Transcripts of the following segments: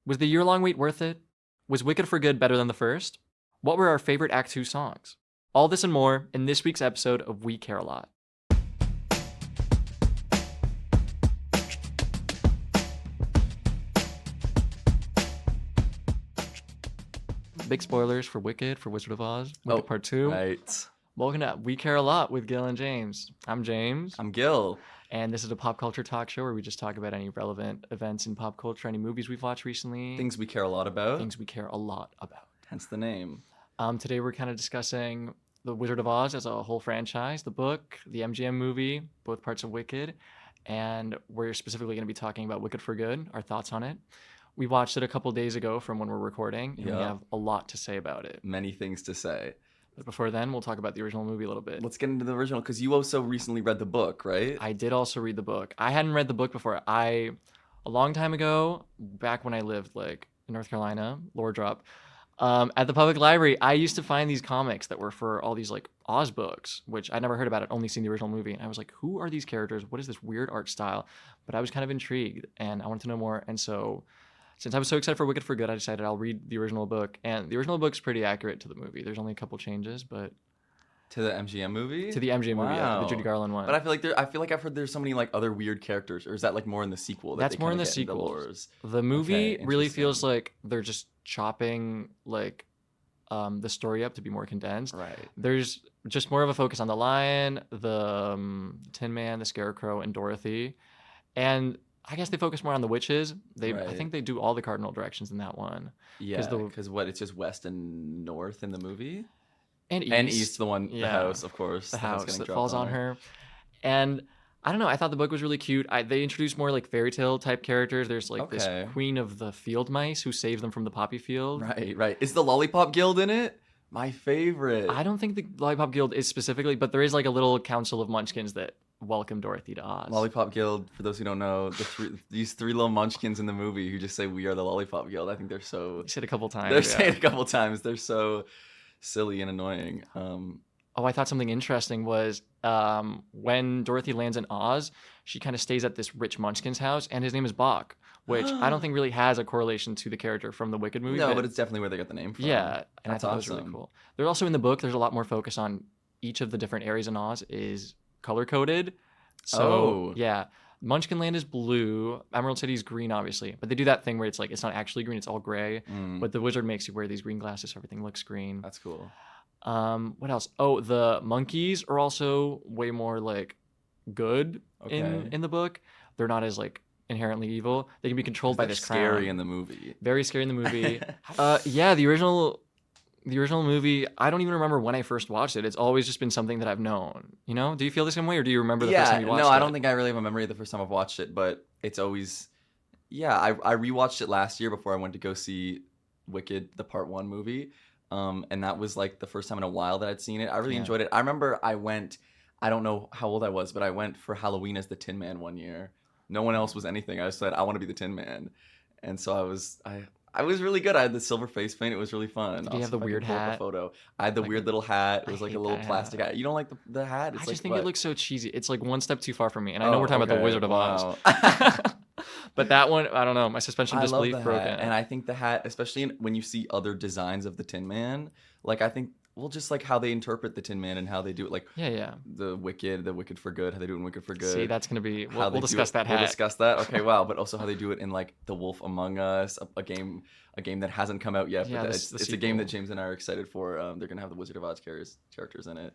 Was the year-long wait worth it? Was Wicked for Good better than the first? What were our favorite Act 2 songs? All this and more in this week's episode of We Care a Lot. Big spoilers for Wicked, for Wizard of Oz, Wicked Part 2. Right. Welcome to We Care a Lot with Gil and James. I'm James. I'm Gil. And this is a pop culture talk show where we just talk about any relevant events in pop culture, any movies we've watched recently. Things we care a lot about. Things we care a lot about. Hence the name. Today we're kind of discussing The Wizard of Oz as a whole franchise, the book, the MGM movie, both parts of Wicked. And we're specifically going to be talking about Wicked for Good, our thoughts on it. We watched it a couple days ago from when we're recording, and we have a lot to say about it. Many things to say. But before then, we'll talk about the original movie a little bit. Let's get into the original, because you also recently read the book, right? I did also read the book. I hadn't read the book before. A long time ago, back when I lived in North Carolina, lore drop, at the public library, I used to find these comics that were for all these Oz books, which I'd never heard about. I'd only seen the original movie. And I was like, who are these characters? What is this weird art style? But I was kind of intrigued, and I wanted to know more. And so since I was so excited for Wicked for Good, I decided I'll read the original book. And the original book's pretty accurate to the movie. There's only a couple changes, but... To the MGM movie? To the MGM movie, yeah, the Judy Garland one. But I feel like I've heard there's so many other weird characters, or is that more in the sequel? That's more in the sequel. The movie really feels like they're just chopping the story up to be more condensed. Right. There's just more of a focus on the Lion, the Tin Man, the Scarecrow, and Dorothy, and I guess they focus more on the witches. I think they do all the cardinal directions in that one. Yeah, because it's just west and north in the movie? And east. And east, the house, of course. The house that falls on her. And I don't know, I thought the book was really cute. They introduced more fairy tale type characters. There's this queen of the field mice who saves them from the poppy field. Right. Is the Lollipop Guild in it? My favorite. I don't think the Lollipop Guild is specifically, but there is a little council of munchkins that welcome Dorothy to Oz. Lollipop Guild, for those who don't know, these three little munchkins in the movie who just say, "We are the Lollipop Guild." I think they're so... They say it a couple times. They're saying it a couple times. They're so silly and annoying. I thought something interesting was when Dorothy lands in Oz, she kind of stays at this rich munchkin's house, and his name is Bach, which I don't think really has a correlation to the character from the Wicked movie. No, but it's definitely where they got the name from. Yeah, and that's I thought awesome. That was really cool. There's also in the book, there's a lot more focus on each of the different areas in Oz is color-coded. So, yeah, Munchkin Land is blue, Emerald City is green, obviously, but they do that thing where it's it's not actually green, it's all gray, but the wizard makes you wear these green glasses so everything looks green. That's cool. What else? Oh, the monkeys are also way more good in the book. They're not as inherently evil. They can be controlled by this crown. Scary in the movie. Very scary in the movie. Yeah, the original movie, I don't even remember when I first watched it. It's always just been something that I've known. Do you feel the same way, or do you remember the first time you watched it? No, I don't think I really have a memory of the first time I've watched it, but it's always... Yeah, I rewatched it last year before I went to go see Wicked, the Part 1 movie. And that was the first time in a while that I'd seen it. I really enjoyed it. I remember I don't know how old I was, but I went for Halloween as the Tin Man one year. No one else was anything. I just said, I want to be the Tin Man. And so I was really good. I had the silver face paint. It was really fun. Did you have the weird hat? Photo. I had the weird little hat. It was a little plastic hat. You don't like the hat? I just think it looks so cheesy. It's one step too far for me. And I know we're talking about the Wizard of Oz. But that one, I don't know. My suspension of disbelief broken. And I think the hat, especially when you see other designs of the Tin Man, I think, just how they interpret the Tin Man and how they do it. The Wicked for Good, how they do it in Wicked for Good. See, that's going to be, we'll discuss that hat. We'll discuss that. Okay, wow. But also how they do it in The Wolf Among Us, a game that hasn't come out yet. But it's a game that James and I are excited for. They're going to have the Wizard of Oz characters in it.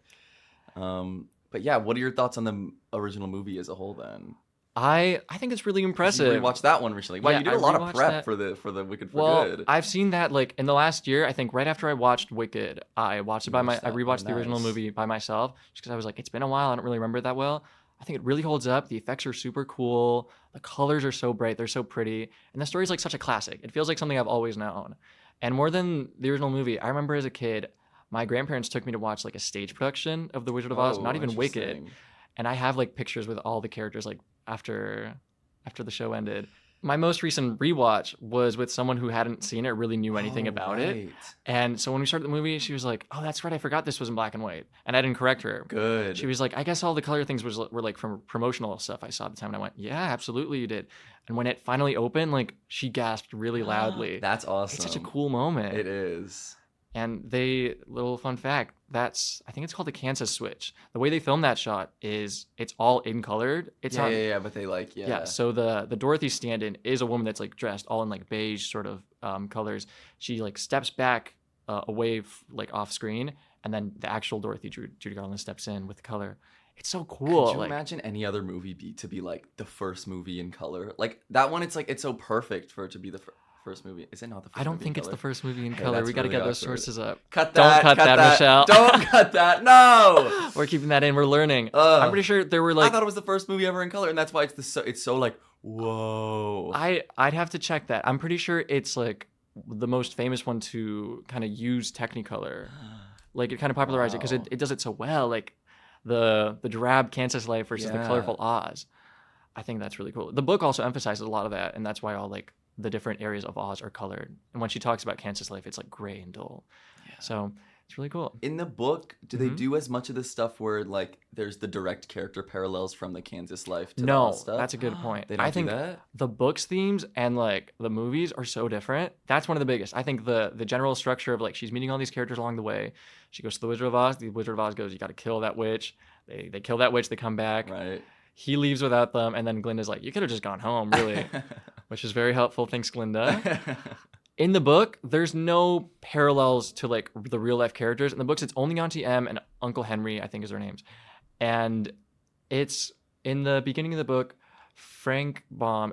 But yeah, what are your thoughts on the original movie as a whole then? I think it's really impressive. You rewatched that one recently. Wow, you did a lot of prep for the Wicked for Good. I've seen that in the last year. I think right after I watched Wicked, I watched it I rewatched the original movie by myself just because I was it's been a while. I don't really remember it that well. I think it really holds up. The effects are super cool. The colors are so bright. They're so pretty. And the story's such a classic. It feels like something I've always known. And more than the original movie, I remember as a kid, my grandparents took me to watch a stage production of The Wizard of Oz, not even Wicked. And I have pictures with all the characters after the show ended. my most recent rewatch was with someone who hadn't seen it or really knew anything about it. Right. And so when we started the movie, she was like, "Oh, that's right. I forgot this was in black and white." And I didn't correct her. Good. She was like, "I guess all the color things were like from promotional stuff I saw at the time." And I went, "Yeah, absolutely you did." And when it finally opened, like she gasped really loudly. That's awesome. It's such a cool moment. It is. And little fun fact, I think it's called the Kansas switch. The way they filmed that shot is it's all in colored. It's not, Yeah, but they like, yeah. So the Dorothy stand-in is a woman that's like dressed all in like beige sort of colors. She like steps back away like off screen, and then the actual Dorothy Judy Garland steps in with color. It's so cool. Could you imagine any other movie to be like the first movie in color? Like that one, it's like it's so perfect for it to be the first movie. Is it not the first I don't movie think in it's color? the first movie in Hey, color. that's We got to really get those awkward. sources up. Cut Don't that. cut that, Michelle. Don't cut that. No. We're keeping that in. We're learning. Ugh. I'm pretty sure there were I like thought it was the first movie ever in color, and that's why it's so like whoa. I'd have to check that. I'm pretty sure it's like the most famous one to kind of use Technicolor. Like it kind of popularized it because Wow. it does it so well. Like the drab Kansas life versus the Yeah. colorful Oz. I think that's really cool. The book also emphasizes a lot of that, and that's why all like the different areas of Oz are colored. And when she talks about Kansas life, it's like gray and dull. Yeah. So it's really cool. In the book, do they Mhm. do as much of this stuff where like there's the direct character parallels from the Kansas life to the No, Oz stuff? that's a good point. They don't I think do that? the book's themes and like the movies are so different. That's one of the biggest. I think the general structure of like she's meeting all these characters along the way. She goes to the Wizard of Oz. The Wizard of Oz goes, "You got to kill that witch." They kill that witch. They come back. Right. He leaves without them, and then Glinda's like, "You could have just gone home, really," which is very helpful. Thanks, Glinda. In the book, there's no parallels to like the real life characters. In the books, it's only Auntie Em and Uncle Henry, I think is their names. And it's in the beginning of the book, Frank Baum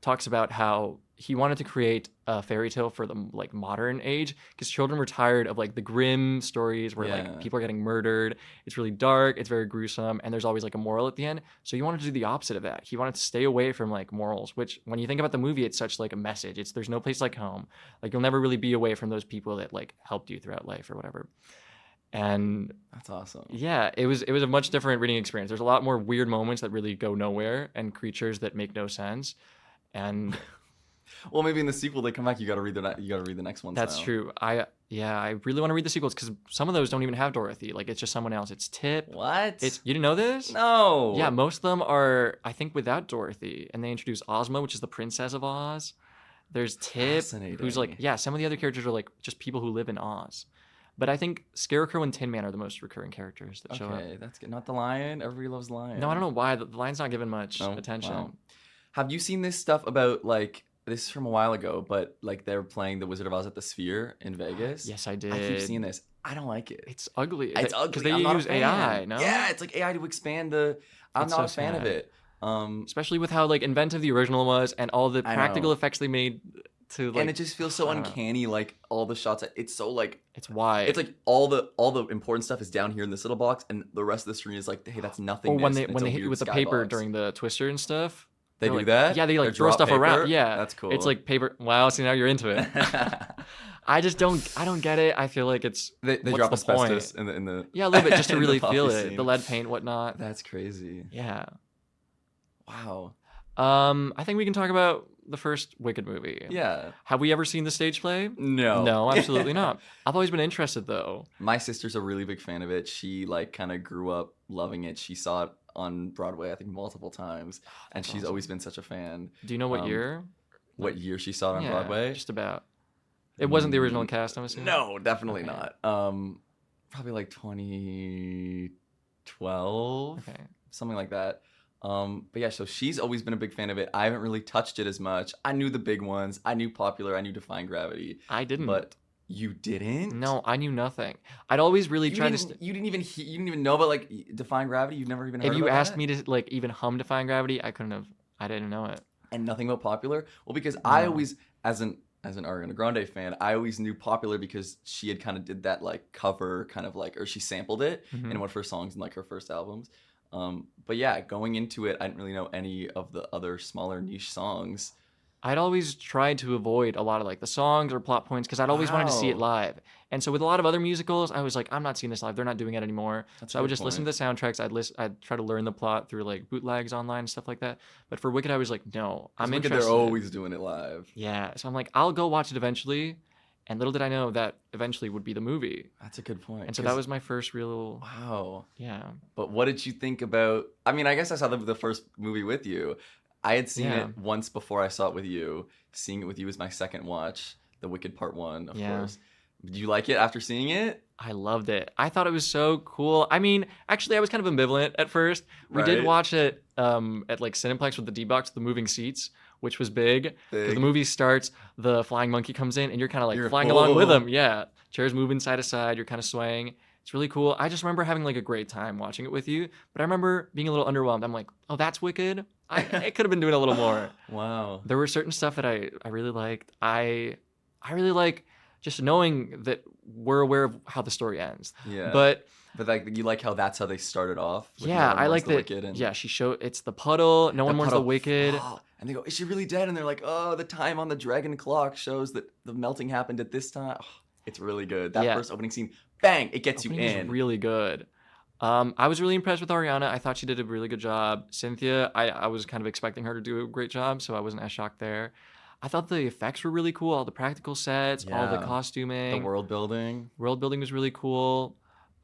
talks about how he wanted to create a fairy tale for the like modern age because children were tired of like the grim stories where Yeah. like people are getting murdered. It's really dark, it's very gruesome, and there's always like a moral at the end. So he wanted to do the opposite of that. He wanted to stay away from like morals, which when you think about the movie, it's such like a message. It's there's no place like home. Like you'll never really be away from those people that like helped you throughout life or whatever. And That's awesome. yeah, it was a much different reading experience. There's a lot more weird moments that really go nowhere and creatures that make no sense. And Well, maybe in the sequel they come back. You got to read the next one. that's true. I really want to read the sequels because some of those don't even have Dorothy. Like it's just someone else. It's Tip. What? You didn't know this? No. Yeah, most of them are I think without Dorothy, and they introduce Ozma, which is the Princess of Oz. There's Tip, who's like Fascinating. some of the other characters are like just people who live in Oz. But I think Scarecrow and Tin Man are the most recurring characters that show up. Okay, that's good. Not the lion. Everybody loves the lion. No, I don't know why the lion's not given much Oh, attention. wow. Have you seen this stuff about like this is from a while ago, but like they're playing the Wizard of Oz at the Sphere in Vegas? Yes, I did. I keep seeing this. I don't like it. It's ugly. It's ugly. because they I'm not a use AI. fan. No, Yeah, it's like AI to expand the. I'm It's not so a fan of sad. it. especially with how like inventive the original was and all the I practical know. effects they made to like. And it just feels so I don't know. uncanny. Like all the shots. It's so like It's wide. it's like all the important stuff is down here in this little box, and the rest of the screen is like, hey, that's nothing. or when they hit you with the paper during the twister and stuff. They They're do like- that. Yeah, they like They throw drop stuff paper? around. Yeah, That's cool. It's like paper. Wow, see now you're into it. I don't get it. I feel like it's they what's drop the asbestos point? in the Yeah, a little bit just to in the really feel poppy it. scene. The lead paint, whatnot. That's crazy. Yeah. Wow. I think we can talk about the first Wicked movie. Yeah. Have we ever seen the stage play? No. No, absolutely not. I've always been interested though. My sister's a really big fan of it. She like kind of grew up loving it. She saw it on Broadway, I think, multiple times, and That's she's awesome. always been such a fan. Do you know what Um, year? What year she saw it on Yeah, Broadway? just about. It wasn't the original cast, I'm assuming. No, definitely Okay. not. Probably like 2012, Okay. something like that. But yeah, so she's always been a big fan of it. I haven't really touched it as much. I knew the big ones. I knew Popular. I knew Defying Gravity. I didn't. But you didn't? No, I knew nothing. I'd always really You tried to. didn't, you didn't even know about like Defying Gravity. You've never even heard If you about asked that? me to like even hum Defying Gravity, I couldn't have. I didn't know it. And nothing about Popular. Well, because I No. always, as an Ariana Grande fan, I always knew Popular because she had kind of did that like cover kind of like, or she sampled it Mhm. in one of her songs in like her first albums. But yeah, going into it, I didn't really know any of the other smaller niche songs. I'd always tried to avoid a lot of like the songs or plot points because I'd always wanted to see it Wow. live. And so with a lot of other musicals, I was like, I'm not seeing this live. They're not doing it anymore. That's a So I would good just listen point. to the soundtracks. I'd try to learn the plot through like bootlegs online and stuff like that. But for Wicked, I was like, no, Because I'm Wicked, they're interested. always doing it live. Yeah. So I'm like, I'll go watch it eventually. And little did I know that eventually would be the movie. That's a good point. And so that was my first real, Wow. yeah, But what did you think about? I mean, I guess I saw the first movie with you. I had seen Yeah. it once before I saw it with you. Seeing it with you was my second watch. The Wicked Part One, of Yeah. course. Did you like it after seeing it? I loved it. I thought it was so cool. I mean, actually, I was kind of ambivalent at first. We did Right. watch it at like Cineplex with the D-Box, the moving seats, which was big. Because the Big. movie starts, the flying monkey comes in, and you're kind of like You're- flying along with Whoa. him. Yeah. Chairs moving side to side. You're kind of swaying. It's really cool. I just remember having like a great time watching it with you. But I remember being a little underwhelmed. I'm like, oh, that's Wicked? I could have been doing a little more. Wow. There were certain stuff that I really liked. I really like just knowing that we're aware of how the story ends. Yeah. But like you like how that's how they started off. With yeah, no one I wants like the that. Wicked and Yeah, she showed it's the puddle. No one wants the puddle. Wicked. Oh, and they go, is she really dead? And they're like, oh, the time on the dragon clock shows that the melting happened at this time. Oh, it's really good. That Yeah. first opening scene, bang, it gets Opening you was in. really good. I was really impressed with Ariana. I thought she did a really good job. Cynthia, I was kind of expecting her to do a great job, so I wasn't as shocked there. I thought the effects were really cool. All the practical sets, all the Yeah. costuming, The world building, world building was really cool.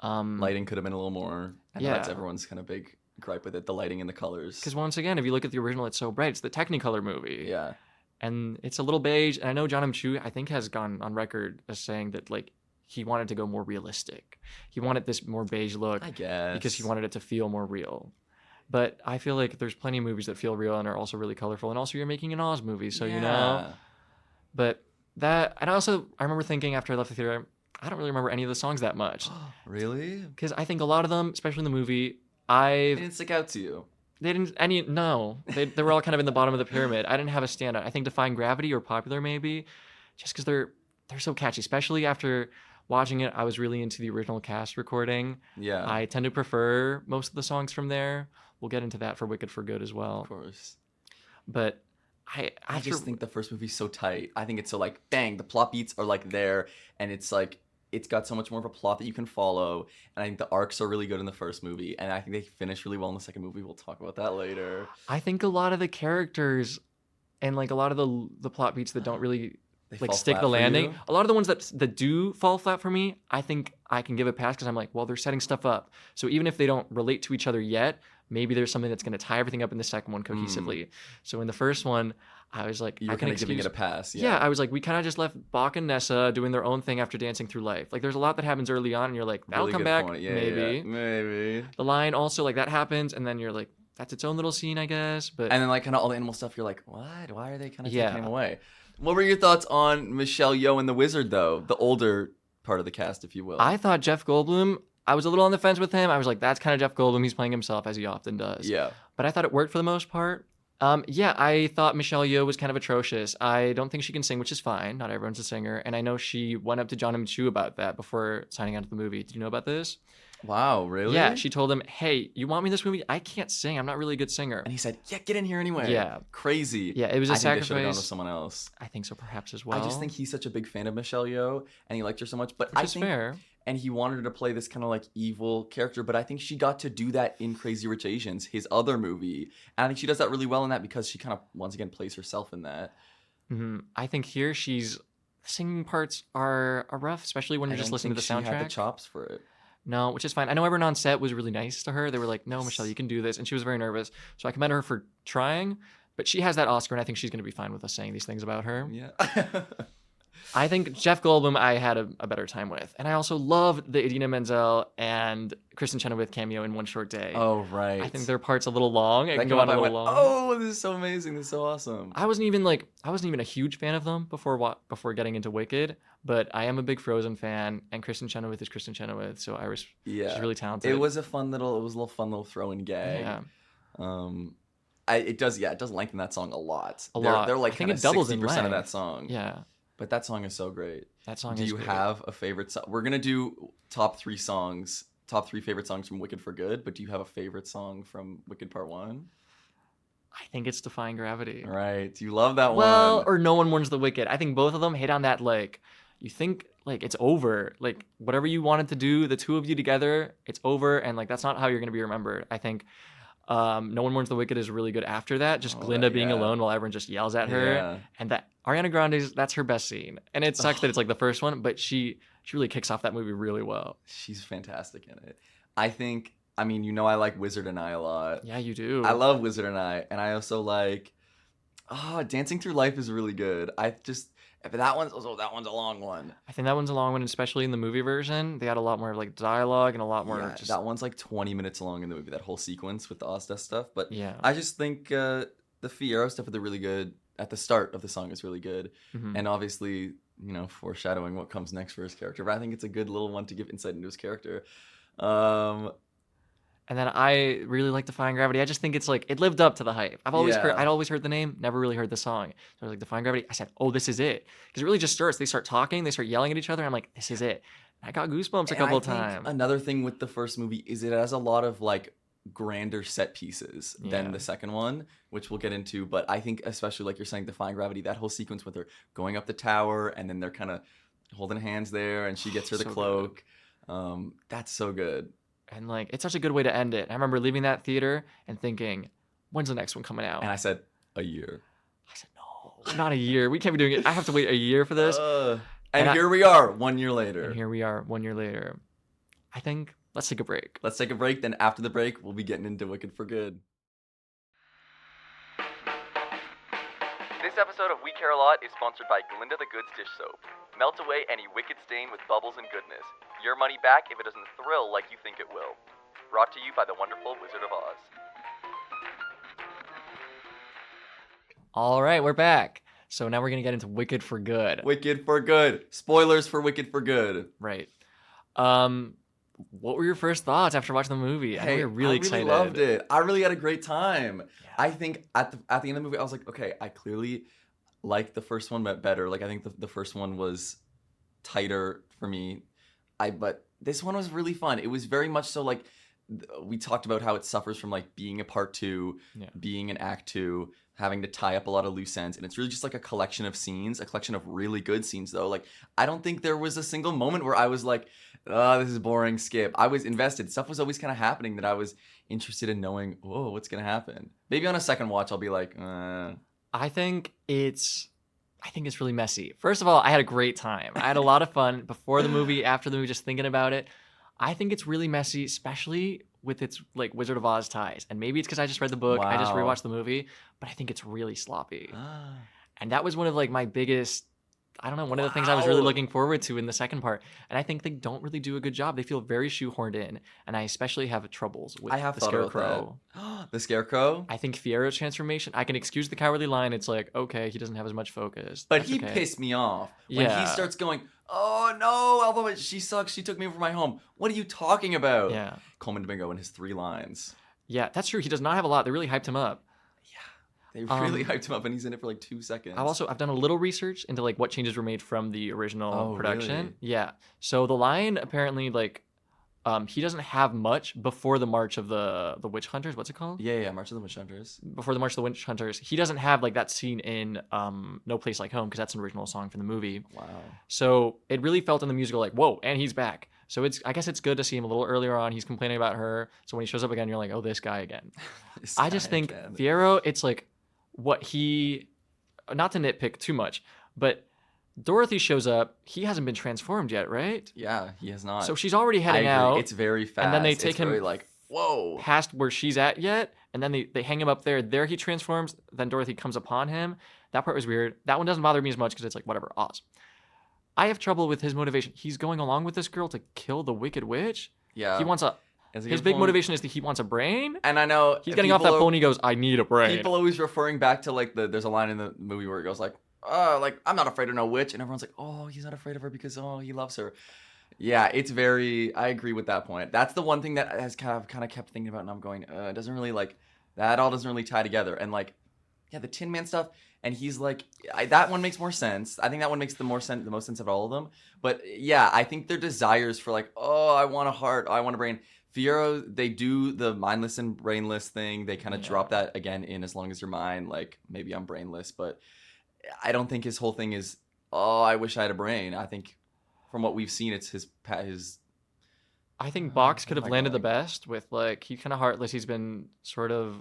lighting could have been a little more. I know that's Yeah. everyone's kind of big gripe with it, the lighting and the colors. Because once again, if you look at the original, it's so bright. It's the Technicolor movie. Yeah. And it's a little beige. And I know John M. Chu, I think, has gone on record as saying that like he wanted to go more realistic. He wanted this more beige look I guess. because he wanted it to feel more real. But I feel like there's plenty of movies that feel real and are also really colorful. And also, you're making an Oz movie, so you know. Yeah. But that, and also, I remember thinking after I left the theater, I don't really remember any of the songs that much Really? because I think a lot of them, especially in the movie, It didn't stick out to you. they didn't any no they were all kind of in the bottom of the pyramid. I didn't have a standout. I think Defying Gravity or Popular maybe, just because they're so catchy. Especially after watching it, I was really into the original cast recording. Yeah. I tend to prefer most of the songs from there. We'll get into that for Wicked for Good as well. Of course. But I after just think the first movie's so tight. I think it's so like bang, the plot beats are like there, and it's like it's got so much more of a plot that you can follow. And I think the arcs are really good in the first movie, and I think they finish really well in the second movie. We'll talk about that later. I think a lot of the characters and like a lot of the plot beats that don't really They like fall stick flat the for landing. you. A lot of the ones that do fall flat for me, I think I can give a pass because I'm like, well, they're setting stuff up. So even if they don't relate to each other yet, maybe there's something that's going to tie everything up in the second one cohesively. So in the first one, I was like, You I were can kind of giving it excuse. a pass. Yeah, I was like, we kind of just left Bach and Nessa doing their own thing after dancing through life. Like, there's a lot that happens early on, and you're like, that'll Really come good back, point. Yeah, maybe. yeah, maybe. The line also like that happens, and then you're like, that's its own little scene, I guess. But And then like kind of all the animal stuff, you're like, what? Why are they kind of Yeah. taking him away? What were your thoughts on Michelle Yeoh and the Wizard, though? The older part of the cast, if you will. I thought Jeff Goldblum. I was a little on the fence with him. I was like, that's kind of Jeff Goldblum. He's playing himself as he often does. Yeah. But I thought it worked for the most part. Yeah, I thought Michelle Yeoh was kind of atrocious. I don't think she can sing, which is fine. Not everyone's a singer. And I know she went up to John M. Chu about that before signing on to the movie. Did you know about this? Wow, really? Yeah, she told him, hey, you want me in this movie? I can't sing. I'm not really a good singer. And he said, yeah, get in here anyway. Yeah. Crazy. Yeah, it was a I think they should have gone with sacrifice. someone else. I think so, perhaps as well. I just think he's such a big fan of Michelle Yeoh, and he liked her so much. But which I is think, fair. and he wanted her to play this kind of like evil character. But I think she got to do that in Crazy Rich Asians, his other movie, and I think she does that really well in that because she kind of once again plays herself in that. I think here the singing parts are rough, especially when you're I just don't listening to the think she had the soundtrack. chops for it. No, which is fine. I know everyone on set was really nice to her. They were like, no, Michelle, you can do this. And she was very nervous. So I commend her for trying. But she has that Oscar, and I think she's going to be fine with us saying these things about her. Yeah. I think Jeff Goldblum I had a better time with. And I also loved the Idina Menzel and Kristen Chenoweth cameo in One Short Day. Oh, right. I think their part's a little long. It that can came go up, on a I went, little long. oh, this is so amazing. This is so awesome. I wasn't even a huge fan of them before getting into Wicked, but I am a big Frozen fan, and Kristen Chenoweth is Kristen Chenoweth, so Yeah. she's really talented. It was a little fun little throw-in gag. Yeah. It does lengthen that song a lot. A lot. They're like I think kind it of doubles in 60% of length. that song. Yeah. But that song is so great. That song Do is you great. have a favorite song? We're gonna do top three favorite songs from Wicked for Good. But do you have a favorite song from Wicked Part 1? I think it's Defying Gravity. Right. You love that Well, one. or No One Mourns the Wicked. I think both of them hit on that, like, you think, like, it's over. Like, whatever you wanted to do, the two of you together, it's over. And, like, that's not how you're going to be remembered. I think No One Mourns the Wicked is really good after that. Just Oh, Glinda being yeah. alone while everyone just yells at her. Yeah. And that Ariana Grande's, that's her best scene. And it sucks that it's, like, the first one, but she really kicks off that movie really well. She's fantastic in it. I mean, you know, I like Wizard and I a lot. Yeah, you do. I love Wizard and I also like, Dancing Through Life is really good. That one's a long one. I think that one's a long one, especially in the movie version. They had a lot more, like, dialogue and a lot more Yeah, just... that one's like 20 minutes long in the movie, that whole sequence with the Ozdeath stuff. But Yeah. I just think the Fiyero stuff at the really good, at the start of the song is really good. Mhm. And obviously, you know, foreshadowing what comes next for his character. But I think it's a good little one to give insight into his character. And then I really like Defying Gravity. I just think it's like, it lived up to the hype. I'd always heard the name, never really heard the song. So I was like, Defying Gravity. I said, oh, this is it. Because it really just starts. They start talking, they start yelling at each other. I'm like, this is it. And I got goosebumps a couple of times. Another thing with the first movie is it has a lot of like grander set pieces than the second one, which we'll get into. But I think especially like you're saying, Defying Gravity, that whole sequence with her going up the tower and then they're kind of holding hands there and she gets her the cloak. That's so good. And like, it's such a good way to end it. I remember leaving that theater and thinking, when's the next one coming out? And I said, a year. I said, no, not a year. We can't be doing it. I have to wait a year for this. And here we are 1 year later. And here we are 1 year later. I think let's take a break. Let's take a break. Then after the break, we'll be getting into Wicked for Good. This episode of We Care a Lot is sponsored by Glinda the Goods Dish Soap. Melt away any wicked stain with bubbles and goodness. Your money back if it doesn't thrill like you think it will. Brought to you by the wonderful Wizard of Oz. All right, we're back. So now we're going to get into Wicked for Good. Wicked for Good. Spoilers for Wicked for Good. Right. What were your first thoughts after watching the movie? I know you're really excited. I really loved it. I really had a great time. Yeah. I think at the end of the movie, I was like, okay, I clearly like the first one but better. Like I think the first one was tighter for me. But this one was really fun. It was very much so like we talked about how it suffers from like being a part two, being an act two, having to tie up a lot of loose ends, and it's really just like a collection of scenes, a collection of really good scenes though. Like I don't think there was a single moment where I was like, this is boring, skip. I was invested. Stuff was always kind of happening that I was interested in knowing, whoa, what's gonna happen. Maybe on a second watch I'll be like, I think it's really messy. First of all, I had a great time. I had a lot of fun before the movie, after the movie, just thinking about it. I think it's really messy, especially with its like Wizard of Oz ties. And maybe it's because I just read the book, I just rewatched the movie, but I think it's really sloppy. And that was one of like my biggest, I don't know, one of the things I was really looking forward to in the second part. And I think they don't really do a good job. They feel very shoehorned in. And I especially have troubles with the Scarecrow. The Scarecrow? I think Fiero's transformation, I can excuse the cowardly line. It's like, okay, he doesn't have as much focus. But he pissed me off. When he starts going, oh no, Alpha, she sucks. She took me over my home. What are you talking about? Yeah. Coleman Domingo and his 3 lines. Yeah, that's true. He does not have a lot. They really hyped him up. They really hyped him up, and he's in it for like 2 seconds. I've done a little research into like what changes were made from the original production. Really? Yeah. So the Lion apparently like, he doesn't have much before the March of the Witch Hunters. What's it called? Yeah, March of the Witch Hunters. Before the March of the Witch Hunters, he doesn't have like that scene in No Place Like Home because that's an original song from the movie. Wow. So it really felt in the musical like, whoa, and he's back. So I guess it's good to see him a little earlier on. He's complaining about her. So when he shows up again, you're like, oh, this guy again. I just think Fiyero, it's like what he, not to nitpick too much, but Dorothy shows up. He hasn't been transformed yet, right? Yeah, he has not. So she's already heading out. It's very fast. And then they take him like, whoa, past where she's at yet. And then they hang him up there. There he transforms. Then Dorothy comes upon him. That part was weird. That one doesn't bother me as much because it's like, whatever, Oz. I have trouble with his motivation. He's going along with this girl to kill the Wicked Witch. Yeah. He wants his big motivation is that he wants a brain. And I know he's getting off that pony. Goes, I need a brain. People always referring back to like there's a line in the movie where it goes like, I'm not afraid of no witch, and everyone's like, oh, he's not afraid of her because he loves her. Yeah, it's very. I agree with that point. That's the one thing that has kind of kept thinking about, and I'm going, it doesn't really like that. All doesn't really tie together, and like, yeah, the Tin Man stuff. And he's like, that one makes more sense. I think that one makes the most sense of all of them. But yeah, I think their desires for like, I want a heart, I want a brain, Fiyero, they do the mindless and brainless thing. They kind of Yeah. drop that again in As Long As You're Mine. Like, maybe I'm brainless, but I don't think his whole thing is, oh, I wish I had a brain. I think from what we've seen, it's his I think Box could where have am I landed the going? best with like he's kind of heartless. He's been sort of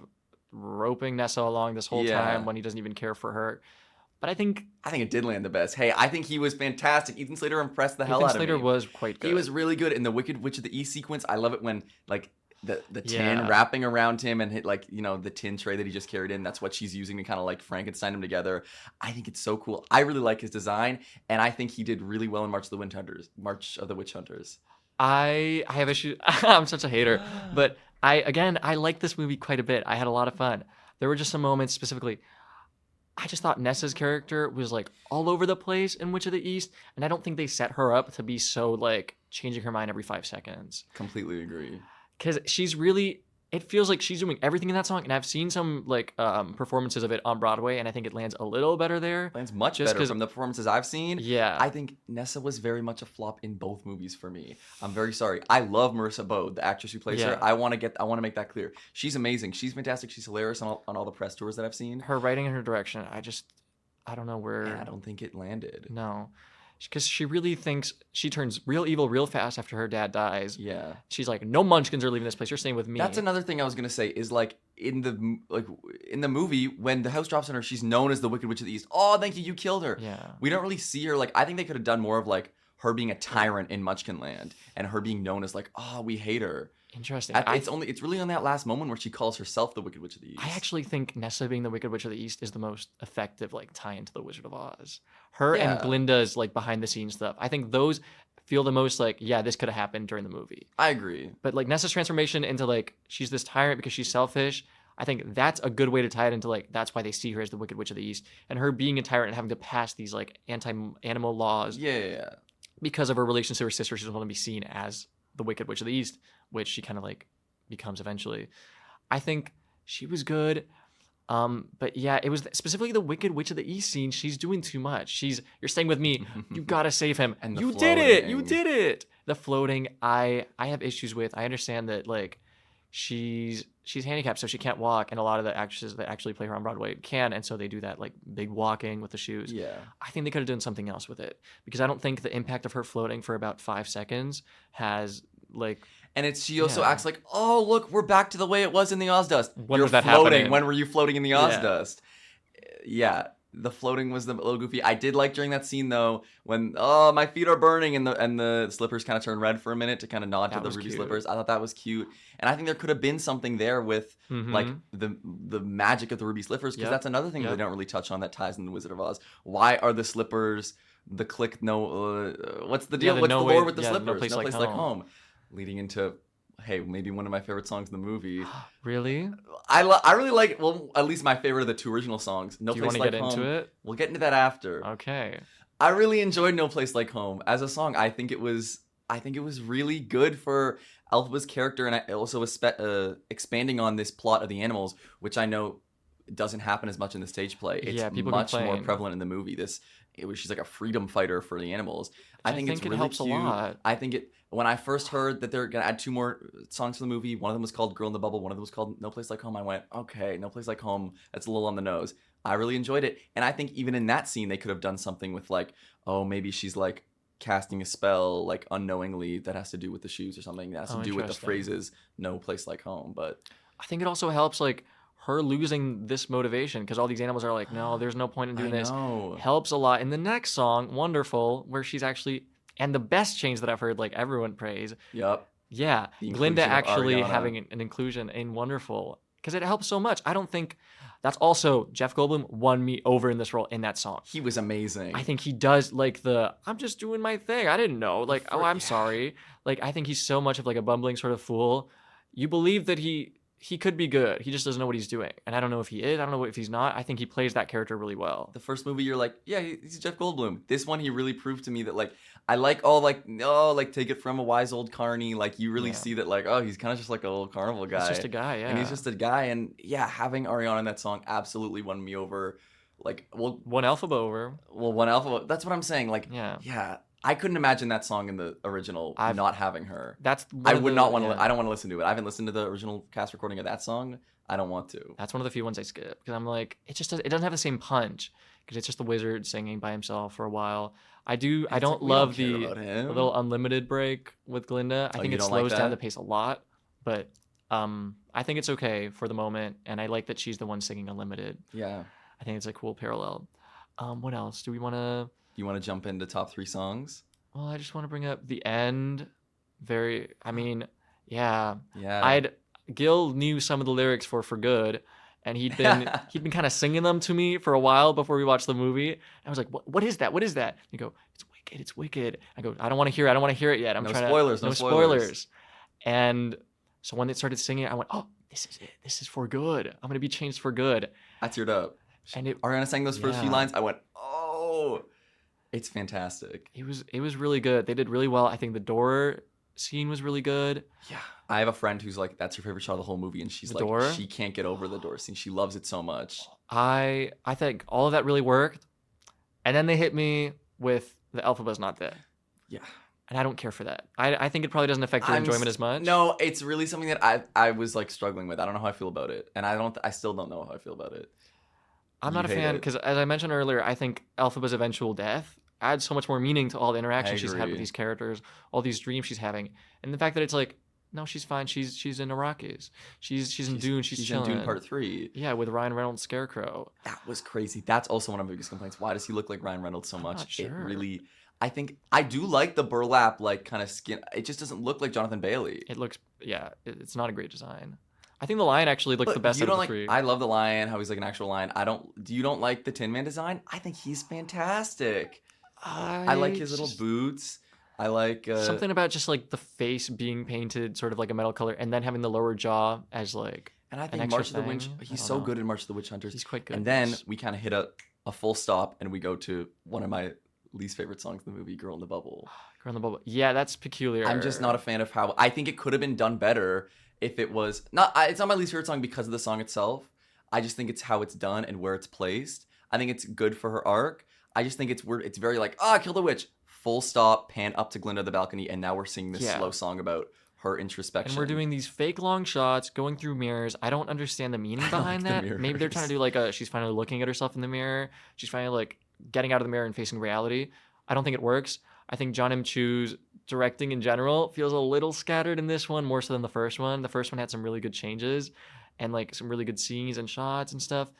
roping Nessa along this whole Yeah. time when he doesn't even care for her. But I think it did land the best. Hey, I think he was fantastic. Ethan Slater impressed the hell Ethan out Slater of me. was quite good. He was really good in the Wicked Witch of the East sequence. I love it when like the tin Yeah. wrapping around him and hit like, you know, the tin tray that he just carried in. That's what she's using to kind of like Frankenstein him together. I think it's so cool. I really like his design, and I think he did really well in March of the Witch Hunters. I have issues. I'm such a hater, but I like this movie quite a bit. I had a lot of fun. There were just some moments specifically. I just thought Nessa's character was like all over the place in Witch of the East, and I don't think they set her up to be so like changing her mind every 5 seconds. Completely agree. Because she's really, it feels like she's doing everything in that song, and I've seen some like performances of it on Broadway, and I think it lands a little better there. Lands much Just better 'cause- from the performances I've seen. Yeah. I think Nessa was very much a flop in both movies for me. I'm very sorry. I love Marissa Bode, the actress who plays Yeah. her. I want to make that clear. She's amazing. She's fantastic. She's hilarious on all the press tours that I've seen. Her writing and her direction, I don't know where. And I don't think it landed. No. Because she really thinks she turns real evil real fast after her dad dies. Yeah. She's like, no Munchkins are leaving this place. You're staying with me. That's another thing I was gonna say is like in the movie when the house drops on her, she's known as the Wicked Witch of the East. Oh, thank you, you killed her. Yeah. We don't really see her like. I think they could have done more of like her being a tyrant in Munchkin Land and her being known as like, oh, we hate her. Interesting. It's really on that last moment where she calls herself the Wicked Witch of the East. I actually think Nessa being the Wicked Witch of the East is the most effective like tie into the Wizard of Oz. Her and Yeah. Glinda's like behind the scenes stuff. I think those feel the most like, yeah, this could have happened during the movie. I agree. But like Nessa's transformation into like she's this tyrant because she's selfish. I think that's a good way to tie it into like that's why they see her as the Wicked Witch of the East, and her being a tyrant and having to pass these like anti-animal laws Yeah. because of her relation to her sister. She doesn't want to be seen as the Wicked Witch of the East, which she kind of like becomes eventually. I think she was good. But yeah, it was specifically the Wicked Witch of the East scene. She's doing too much. You're staying with me. You gotta save him. And the you did it. You floating. did it. The floating, I have issues with. I understand that like she's handicapped, so she can't walk, and a lot of the actresses that actually play her on Broadway can, and so they do that like big walking with the shoes. Yeah. I think they could have done something else with it because I don't think the impact of her floating for about 5 seconds has like. And she also Yeah. acts like, oh, look, we're back to the way it was in the Ozdust. When You're was that floating. happening? When were you floating in the Yeah. Ozdust? Yeah. The floating was a little goofy. I did like during that scene though when my feet are burning and the slippers kind of turn red for a minute to kind of nod That to the was ruby cute. slippers. I thought that was cute, and I think there could have been something there with like the magic of the ruby slippers because Yep. that's another thing Yep. they don't really touch on that ties in the Wizard of Oz. Why are the slippers the click no? What's the deal? the What's no the way- lore with the yeah, No slippers? Place Like Home. Leading into. Hey, maybe one of my favorite songs in the movie. Really? I really like. Well, at least my favorite of the 2 original songs. No Do you Place want to Like get Home. into it? We'll get into that after. Okay. I really enjoyed No Place Like Home as a song. I think it was really good for Elphaba's character, and I also expanding on this plot of the animals, which I know doesn't happen as much in the stage play. It's Yeah, people much more complain. prevalent in the movie. She's like a freedom fighter for the animals. I think it's it really helps cute. a lot. I think it. When I first heard that they're gonna add 2 more songs to the movie, one of them was called "Girl in the Bubble," one of them was called "No Place Like Home." I went, okay, "No Place Like Home." That's a little on the nose. I really enjoyed it, and I think even in that scene they could have done something with like, oh, maybe she's like casting a spell like unknowingly that has to do with the shoes or something that has to do with the Interesting. phrases "No Place Like Home." But I think it also helps like her losing this motivation because all these animals are like, no, there's no point in doing I this. know. Helps a lot in the next song, Wonderful, where she's actually, and the best change that I've heard, like everyone praise. Yep. Yeah, The Glinda inclusion of actually Ariana. having an inclusion in Wonderful because it helps so much. I don't think that's also Jeff Goldblum won me over in this role in that song. He was amazing. I think he does like I'm just doing my thing. I didn't know. Like, oh, I'm sorry. Like, I think he's so much of like a bumbling sort of fool. You believe that he could be good. He just doesn't know what he's doing. And I don't know if he is. I don't know if he's not. I think he plays that character really well. The first movie, you're like, yeah, he's Jeff Goldblum. This one, he really proved to me that, like, I like all, like, no, like, take it from a wise old carny. Like, you really Yeah. see that, like, oh, he's kind of just like a little carnival guy. He's just a guy, yeah. And he's just a guy. And, yeah, having Ariana in that song absolutely won me over. Like, one Elphaba over. one alpha. That's what I'm saying. Like, Yeah. yeah, I couldn't imagine that song in the original I've- not having her. That's I would not want to. I don't want to listen to it. I haven't listened to the original cast recording of that song. I don't want to. That's one of the few ones I skip because I'm like, it doesn't have the same punch because it's just the wizard singing by himself for a while. I don't love care the about him. little unlimited break with Glinda. I think you it don't like slows down that? the pace a lot, but I think it's okay for the moment, and I like that she's the one singing unlimited. Yeah. I think it's a cool parallel. What else do we want to? You want to jump into top 3 songs? Well, I just want to bring up the end. I mean, yeah. Yeah. Gil knew some of the lyrics for Good, and he'd been kind of singing them to me for a while before we watched the movie. And I was like, what is that? What is that? You go, it's wicked. I go, I don't want to hear it. I don't want to hear it yet. No spoilers. And so when they started singing, I went, oh, this is it. This is for good. I'm gonna be changed for good. I teared up. And Ariana sang those first few yeah. lines. I went, oh, it's fantastic. It was really good. They did really well. I think the door scene was really good. Yeah. I have a friend who's like, that's her favorite shot of the whole movie, and she's The like, door? she can't get over the door scene. She loves it so much. I think all of that really worked. And then they hit me with the Elphaba's not dead. Yeah. And I don't care for that. I think it probably doesn't affect your enjoyment as much. No, it's really something that I was like struggling with. I don't know how I feel about it, and I still don't know how I feel about it. I'm not a You hate fan it. because, as I mentioned earlier, I think Elphaba's eventual death adds so much more meaning to all the interactions she's had with agree. these characters, all these dreams she's having, and the fact that it's like, no, she's fine. She's in Arrakis. She's in Dune. She's chilling. in Dune Part 3. Yeah, with Ryan Reynolds' Scarecrow. That was crazy. That's also one of my biggest complaints. Why does he look like Ryan Reynolds so I'm much? not sure. It really. I think I do like the burlap like kind of skin. It just doesn't look like Jonathan Bailey. It looks, it's not a great design. I think the lion actually looked the best you out of don't the like. three. I love the lion. How he's like an actual lion. You don't like the Tin Man design? I think he's fantastic. I like his little boots. I like something about just like the face being painted sort of like a metal color, and then having the lower jaw as like. And I an think extra March of the Witch. thing. I He's don't so know. good in March of the Witch Hunters. He's quite good. And then we kind of hit a full stop, and we go to one of my least favorite songs in the movie, "Girl in the Bubble." Girl in the Bubble. Yeah, that's peculiar. I'm just not a fan of how I think it could have been done better if it was not. It's not my least favorite song because of the song itself. I just think it's how it's done and where it's placed. I think it's good for her arc. I just think it's weird. It's very like kill the witch. Full stop, pan up to Glinda the balcony, and now we're singing this slow song about her introspection. And we're doing these fake long shots, going through mirrors. I don't understand the meaning behind like the that. Maybe they're trying to mirrors. do like she's finally looking at herself in the mirror. She's finally like getting out of the mirror and facing reality. I don't think it works. I think John M. Chu's directing in general feels a little scattered in this one, more so than the first one. The first one had some really good changes and like some really good scenes and shots and stuff.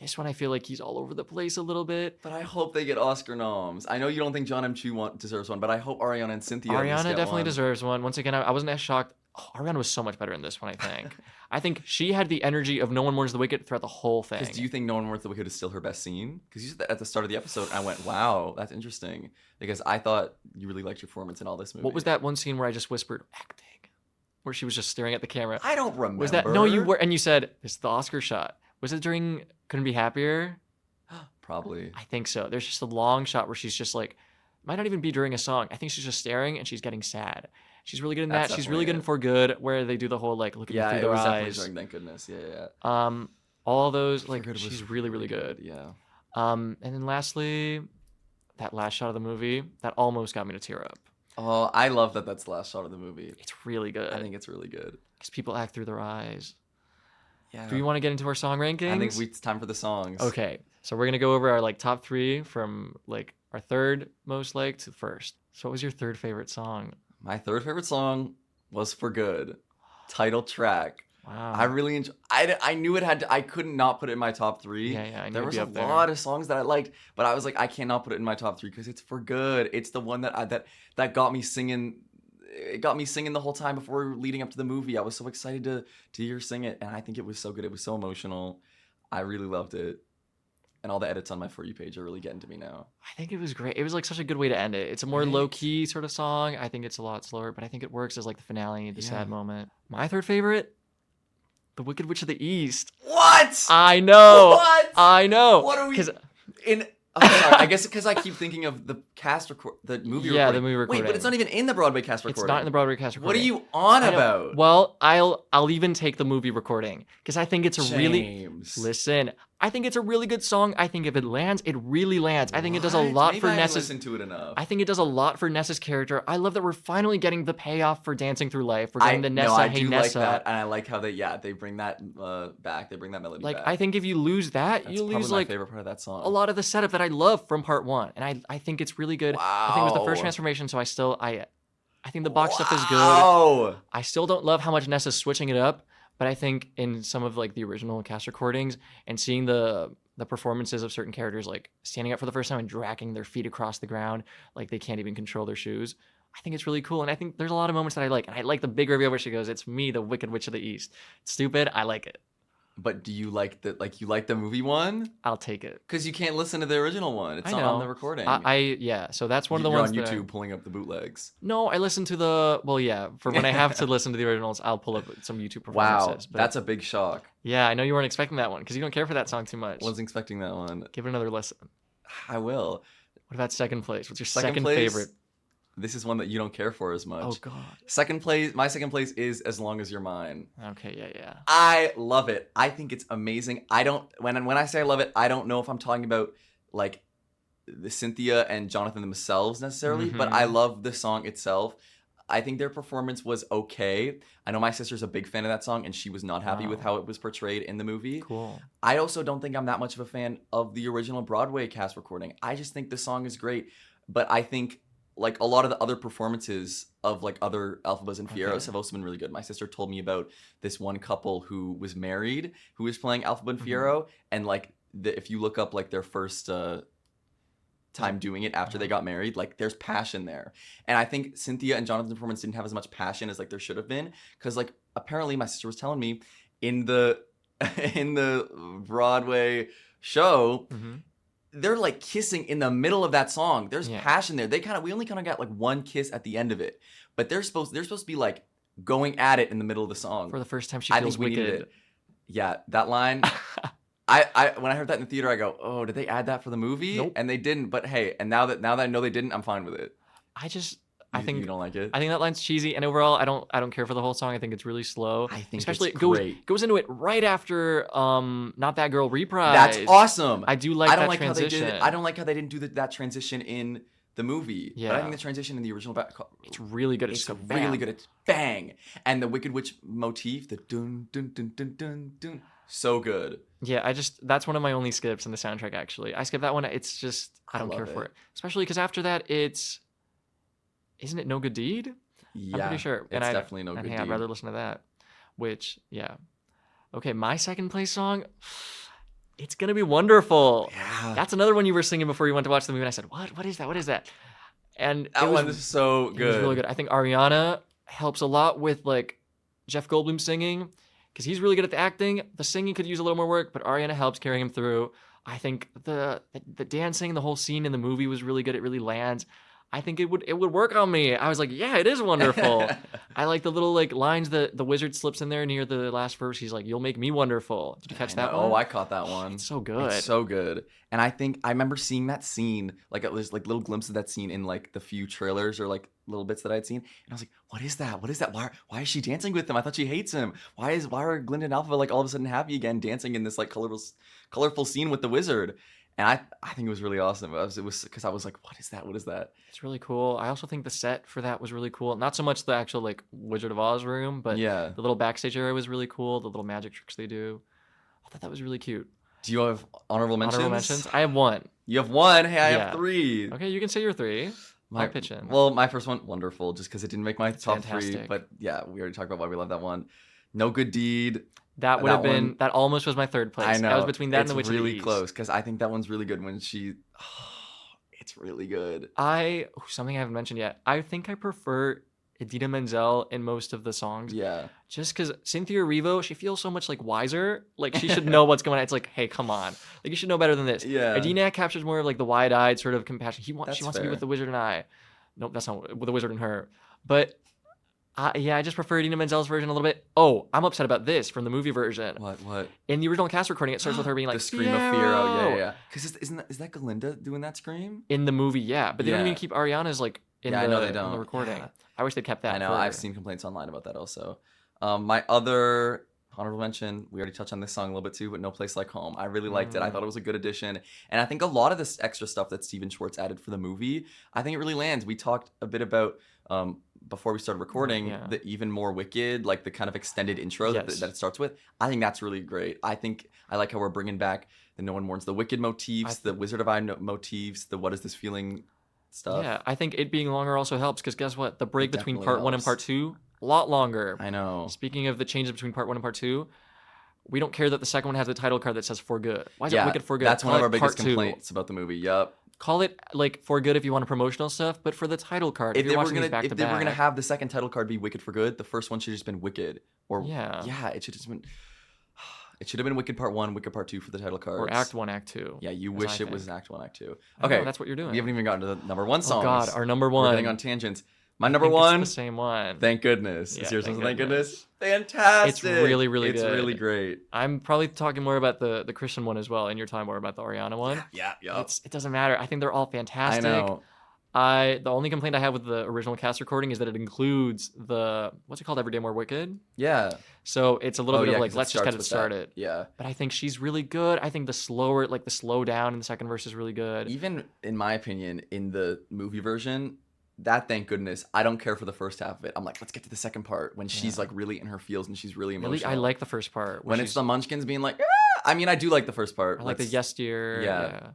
This one, I feel like he's all over the place a little bit. But I hope they get Oscar noms. I know you don't think John M. Chu deserves one, but I hope Ariana and Cynthia at least Ariana get definitely one. deserves one. Once again, I wasn't as shocked. Oh, Ariana was so much better in this one, I think. I think she had the energy of No One Mourns the Wicked throughout the whole thing. Because do you think No One Mourns the Wicked is still her best scene? Because you said that at the start of the episode, and I went, wow, that's interesting. Because I thought you really liked your performance in all this movie. What was that one scene where I just whispered acting, where she was just staring at the camera? I don't remember. Was that no? You were, and you said it's the Oscar shot. Was it during Couldn't Be Happier? Probably. I think so. There's just a long shot where she's just like, might not even be during a song. I think she's just staring and she's getting sad. She's really good in that. That's She's really good in For Good, where they do the whole like looking Yeah, through it their was eyes. definitely during, thank goodness. Yeah. All those like For Good was she's really good. Yeah. And then lastly, that last shot of the movie that almost got me to tear up. Oh, I love that that's the last shot of the movie. It's really good. I think it's really good. because people act through their eyes. Yeah. Do we want to get into our song rankings? I think it's time for the songs. Okay, so we're gonna go over our like top three from like our third most liked to first. So what was your third favorite song? My third favorite song was For Good. Title track. Wow. I really enjoy. I knew it had to. I couldn't not put it in my top three. Yeah, I knew There it'd was be a up there. lot of songs that I liked, but I was like, I cannot put it in my top three because it's For Good. It's the one that got me singing. It got me singing the whole time before leading up to the movie. I was so excited to hear her sing it, and I think it was so good. It was so emotional. I really loved it, and all the edits on my For You page are really getting to me now. I think it was great. It was like such a good way to end it. It's a more Right? low key sort of song. I think it's a lot slower, but I think it works as like the finale, the Yeah. sad moment. My third favorite, The Wicked Witch of the East. What? I know. What? I know. What are we 'Cause- in? Oh, sorry. I guess because I keep thinking of the cast record, the movie. Yeah, recording. the movie Wait, but recording. it's not even in the Broadway cast recording. It's not in the Broadway cast recording. What are you on I know. about? Well, I'll even take the movie recording because I think it's a really James. listen. I think it's a really good song. I think if it lands, it really lands. I think it does a What? lot Maybe for I haven't Ness's. listened to it enough. I think it does a lot for Nessa's character. I love that we're finally getting the payoff for Dancing Through Life. We're getting the Nessa, I hey do Nessa. like that, and I like how they bring that back. They bring that melody Like, back. I think if you lose that, That's you probably lose my like favorite part of that song. a lot of the setup that I love from part one. And I think it's really good. I think it was the first Wow. transformation, so I think the box stuff is good. Wow. I still don't love how much Nessa's switching it up, but I think in some of like the original cast recordings and seeing the performances of certain characters like standing up for the first time and dragging their feet across the ground like they can't even control their shoes, I think it's really cool. And I think there's a lot of moments that I like. And I like the big reveal where she goes, "It's me, the Wicked Witch of the East." It's stupid. I like it. But do you like the movie one? I'll take it. Because you can't listen to the original one. It's I not know. on the recording. Yeah. So that's one of the You're ones on that YouTube pulling up the bootlegs. No, I listen to the. Well, yeah. For when I have to listen to the originals, I'll pull up some YouTube performances. Wow, But that's a big shock. yeah, I know you weren't expecting that one because you don't care for that song too much. Wasn't expecting that one. Give it another listen. I will. What about second place? What's your Second second place? favorite? This is one that you don't care for as much. Oh God. My second place is As Long As You're Mine. Okay. Yeah. I love it. I think it's amazing. I don't when I say I love it, I don't know if I'm talking about like the Cynthia and Jonathan themselves necessarily, but I love the song itself. I think their performance was okay. I know my sister's a big fan of that song and she was not happy with Wow. how it was portrayed in the movie. Cool. I also don't think I'm that much of a fan of the original Broadway cast recording. I just think the song is great, but I think like a lot of the other performances of like other Elphabas and Fieros Okay. have also been really good. My sister told me about this one couple who was married, who was playing Elphaba and Fiero, and like if you look up like their first time doing it after they got married, like there's passion there. And I think Cynthia and Jonathan's performance didn't have as much passion as like there should have been, because like apparently my sister was telling me in the in the Broadway show, they're like kissing in the middle of that song. There's passion there. We only kind of got like one kiss at the end of it, but they're supposed to be like going at it in the middle of the song. For the first time, she I feels think we needed wicked. it. Yeah, that line. I when I heard that in the theater, I go, "Oh, did they add that for the movie?" Nope. And they didn't. But hey, and now that I know they didn't, I'm fine with it. I think you don't like it. I think that line's cheesy, and overall, I don't care for the whole song. I think it's really slow. I think especially it's it goes great. goes into it right after Not That Girl reprise. That's awesome. I do like I don't that like transition. how they did it. I don't like how they didn't do that transition in the movie. But I Yeah. think the transition in the original It's really good. it's so really good. It's bang. And the Wicked Witch motif, the dun dun dun dun dun dun, so good. Yeah, that's one of my only skips in the soundtrack. Actually, I skip that one. It's just I don't care love for it. it, especially because after that, isn't it No Good Deed? Yeah, I'm pretty sure. It's definitely No and Good hey, Deed. I'd rather listen to that. Which, yeah. Okay, my second place song. It's gonna be Wonderful. Yeah. That's another one you were singing before you went to watch the movie, and I said, "What? What is that? What is that?" And That one is so good. It was really good. I think Ariana helps a lot with like Jeff Goldblum singing because he's really good at the acting. The singing could use a little more work, but Ariana helps carry him through. I think the dancing, the whole scene in the movie was really good. It really lands. I think it would work on me. I was like, yeah, it is wonderful. I like the little like lines that the wizard slips in there near the last verse. He's like, "You'll make me wonderful." Did you catch that one? Oh, I caught that one. It's so good. It's so good. And I think I remember seeing that scene, like it was like little glimpses of that scene in like the few trailers or like little bits that I'd seen. And I was like, what is that? What is that? Why is she dancing with him? I thought she hates him. Why are Glinda and Alpha like all of a sudden happy again dancing in this like colorful scene with the wizard? And I think it was really awesome. It was because I was like, what is that? What is that? It's really cool. I also think the set for that was really cool. Not so much the actual like Wizard of Oz room, but Yeah. the little backstage area was really cool. The little magic tricks they do. I thought that was really cute. Do you have honorable mentions? Honorable mentions? I have one. You have one. Hey, I Yeah. have three. Okay, you can say your three. I'll pitch in. Well, my first one, Wonderful, just because it didn't make my top three. fantastic. But yeah, we already talked about why we love that one. No Good Deed. That would have that been one- that almost was my third place. I know. I was between that it's and the Witch of the really East. close because I think that one's really good when she. It's really good. Something I haven't mentioned yet. I think I prefer Idina Menzel in most of the songs. Yeah. Just because Cynthia Erivo, she feels so much like wiser. Like she should know what's going on. It's like, hey, come on. Like you should know better than this. Yeah. Idina captures more of like the wide-eyed sort of compassion. She That's wants to be fair. with the wizard and I. Nope, that's not with the wizard and her. But I just prefer Idina Menzel's version a little bit. Oh, I'm upset about this from the movie version. What? In the original cast recording, it starts with her being like, the scream of fear. Oh "Fiero!" yeah. Because is that Galinda doing that scream? In the movie, yeah. But they don't Yeah. even keep Ariana's like in Yeah, the I know they in the don't. recording. Yeah. I wish they kept that. I know. for- I've seen complaints online about that also. My other honorable mention, we already touched on this song a little bit too, but No Place Like Home. I really liked it. I thought it was a good addition. And I think a lot of this extra stuff that Steven Schwartz added for the movie, I think it really lands. We talked a bit about, before we started recording, the even more Wicked, like the kind of extended intro that it starts with. I think that's really great. I like how we're bringing back the No One Mourns the Wicked motifs, the Wizard of Oz motifs, the What Is This Feeling stuff. Yeah, I think it being longer also helps because guess what? The break between part 1 and part 2, a lot longer. I know. Speaking of the changes between part 1 and part 2, we don't care that the second one has a title card that says For Good. Why is it Wicked For Good? That's one of our biggest complaints about the movie. Yep. Call it like For Good if you want a promotional stuff, but for the title card, if they were gonna have the second title card be Wicked For Good, the first one should have just been Wicked. Or it should have just been. It should have been Wicked Part 1, Wicked Part 2 for the title cards. Or Act 1, Act 2. Yeah, you wish it was Act 1, Act 2. Okay, that's what you're doing. We haven't even gotten to the number 1 songs. Oh God, our number 1. We're getting on tangents. My number 1. It's the same one. Thank goodness. Yeah, Is yours Thank Goodness? Fantastic. It's really, really good. It's really great. I'm probably talking more about the Christian one as well, and you're talking more about the Ariana one. Yeah. It doesn't matter. I think they're all fantastic. I know. The only complaint I have with the original cast recording is that it includes the what's it called, Every Day More Wicked. Yeah. So it's a little bit of like let's just get it started. Yeah. But I think she's really good. I think the slow down in the second verse is really good. Even in my opinion, in the movie version, that Thank Goodness, I don't care for the first half of it. I'm like, let's get to the second part when she's like really in her feels and she's really emotional. Really, I like the first part when it's the Munchkins being like, I mean, I do like the first part. I like the Yes Dear. Yeah.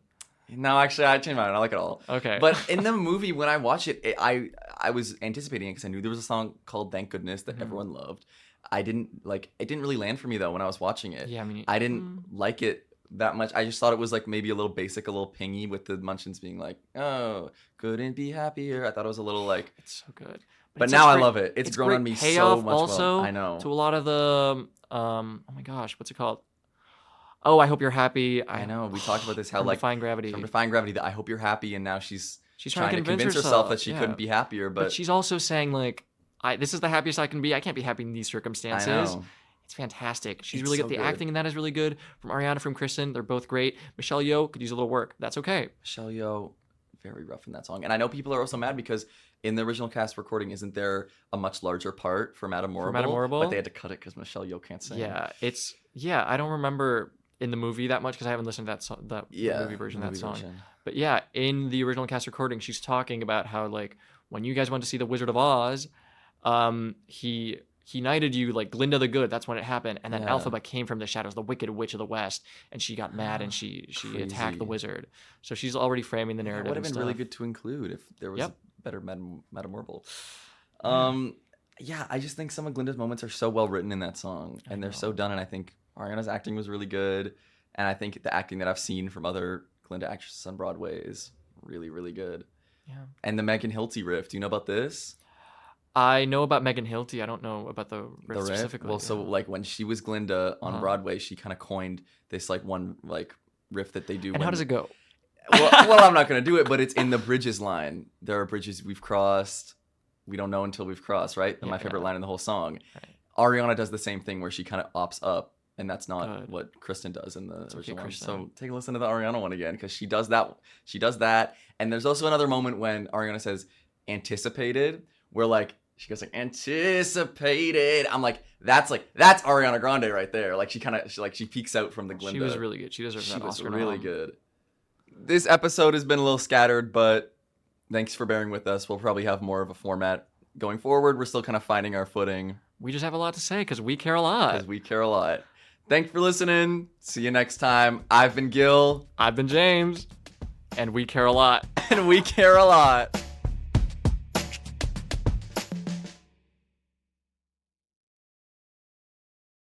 No, actually, I changed my mind. I like it all. Okay. But in the movie, when I watched it, I was anticipating it because I knew there was a song called Thank Goodness that everyone loved. It didn't really land for me though when I was watching it. Yeah, I mean, I didn't like it that much. I just thought it was like maybe a little basic, a little pingy with the Munchkins being like, oh, couldn't be happier. I thought it was a little like. It's so good. But now I love it. It's grown on me so much. Also, I know. To a lot of the oh my gosh, what's it called? Oh, I hope you're happy. I know. We talked about this. How like Defying Gravity. From Defying Gravity. That I hope you're happy, and now she's trying to convince herself that she couldn't be happier. But she's also saying like, this is the happiest I can be. I can't be happy in these circumstances. I know. It's fantastic. She's really good. The acting in that is really good. From Ariana, from Kristen, they're both great. Michelle Yeoh could use a little work. That's okay. Michelle Yeoh, very rough in that song. And I know people are also mad because in the original cast recording, isn't there a much larger part for Madame Morrible? But they had to cut it because Michelle Yeoh can't sing. Yeah, I don't remember in the movie that much because I haven't listened to that movie version of that song. But yeah, in the original cast recording, she's talking about how like when you guys went to see The Wizard of Oz, he knighted you like Glinda the Good. That's when it happened. And then Elphaba came from the shadows, the Wicked Witch of the West, and she got mad and she attacked the wizard. So she's already framing the narrative. It would have been really good to include if there was a better Madame Morrible. Yeah, I just think some of Glinda's moments are so well written in that song, and they're so done. And I think Ariana's acting was really good, and I think the acting that I've seen from other Glinda actresses on Broadway is really, really good. Yeah. And the Megan Hilty riff. Do you know about this? I know about Megan Hilty. I don't know about the riff specifically. Well, so like when she was Glinda on Broadway, she kind of coined this like one like riff that they do. And how does it go? Well, I'm not gonna do it, but it's in the bridges line. There are bridges we've crossed. We don't know until we've crossed, right? My favorite line in the whole song. Right. Ariana does the same thing where she kind of opts up, and that's not what Kristen does in the original one. So take a listen to the Ariana one again because she does that. She does that, and there's also another moment when Ariana says "anticipated," where like she goes like "anticipated." I'm like, that's Ariana Grande right there. Like she peeks out from the Glinda. She was really good. She deserves that Oscar. She was really good. This episode has been a little scattered, but thanks for bearing with us. We'll probably have more of a format going forward. We're still kind of finding our footing. We just have a lot to say because we care a lot. Thanks for listening. See you next time. I've been Gil. I've been James. And we care a lot. And we care a lot.